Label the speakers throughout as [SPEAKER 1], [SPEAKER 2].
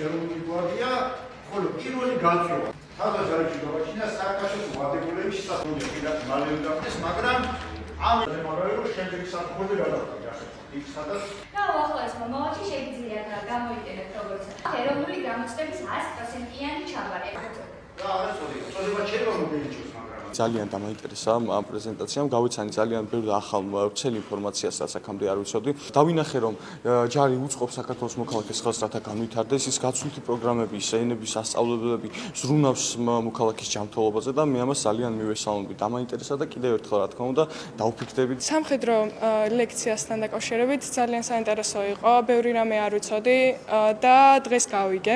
[SPEAKER 1] ეროვნული გვარდია, ხოლო პირველი გაწევა თავდაცვითი გავაჩინა საერთაშორისო ვადებულების სასწავლებელი პირად მალე გახდეს, მაგრამ ამ მემორიალურ შემდეგი საფუძველი გადავყავდა იქ სადაც
[SPEAKER 2] და უახლოეს მომავალში შეიძლება გამოიყენოთ როგორც ეროვნული გამოცდების 100%-იანი ჩაბარება.
[SPEAKER 1] და არასწორია შეიძლება მოგეიჩოს მაგრამ
[SPEAKER 3] ძალიან დამაინტერესა ამ პრეზენტაციამ, გავიცანი ძალიან ბევრი ახალ ვრცელ ინფორმაციას, რაც აქამდე არ ვიცოდი. დავინახე, რომ ჯარი უწყობს საქართველოს მოქალაქეს ხელს, რათა განვითარდეს ის გაცვლითი პროგრამები, ენების სასწავლებლები, ზრუნავს მოქალაქის ჯანმრთელობაზე და მე ამას ძალიან მივესალმები. დამაინტერესა და კიდევ ერთხელ რა თქმა უნდა, დავფიქრდებით.
[SPEAKER 4] სამხედრო ლექციასთან დაკავშირებით ძალიან საინტერესო იყო, ბევრი რამე არ ვიცოდი და დღეს გავიგე.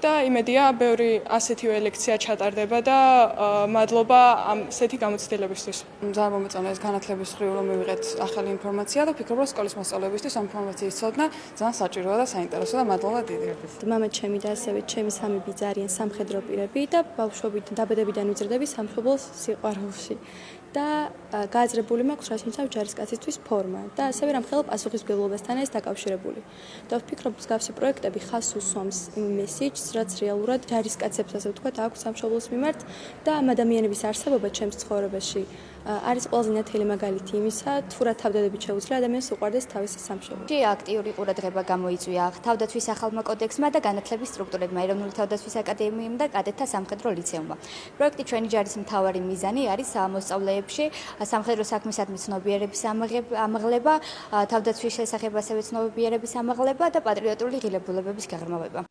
[SPEAKER 4] და იმედია, ბევრი ასეთივე ლექცია ჩატარდება და მადლობა ასეთი გამოცდილებისთვის.
[SPEAKER 5] ძალიან მომეწონა ეს განათლების მხრივ რომ მივიღეთ ახალი ინფორმაცია და ვფიქრობ, რომ სკოლის მასწავლებისთვის ამ ინფორმაციის ცოდნა ძალიან საჭიროა და საინტერესოა და მადლობა დიდი.
[SPEAKER 6] მამაც ჩემი და ასევე ჩემი სამი ბიძა არიან სამხედრო პირები და ბავშვობიდან დაბადებიდან ვიზრდები სამშობლოს სიყვარულში. და გააზრებული მაქვს, რაც ნიშნავს ჯარისკაცისთვის ფორმა და ასევე რამხელა პასუხისმგებლობასთან ეს დაკავშირებული. და ვფიქრობ, მსგავსი პროექტები ხაზს უსვამს იმ მესიჯს, რაც რეალურად ჯარისკაცებს, ასე ვთქვათ, აქვს სამშობლოს მიმართ და ამ ადამიანების არსებობა ჩემს ცხოვრებაში არის ყველაზე ნათელი მაგალითი იმისა, თუ რა თავდადებით შეუძლია ადამიანს უყვარდეს თავისი სამშობლო.
[SPEAKER 2] აქტიური ყურადღება გამოიწვია თავდაცვის ახალმა კოდექსმა და განათლების სტრუქტურებმა, ეროვნული თავდაცვის აკადემიამ და კადეტთა სამხედრო ლიცეუმმა. პროექტი ჩვენი ჯარის მთავარი მიზანი არის მოსწავლეებში სამხედრო საქმისადმი ცნობიერების ამაღლება, თავდაცვის შესახებ ასევე ცნობიერების ამაღლება და პატრიოტული ღირებულებების გაღრმავება.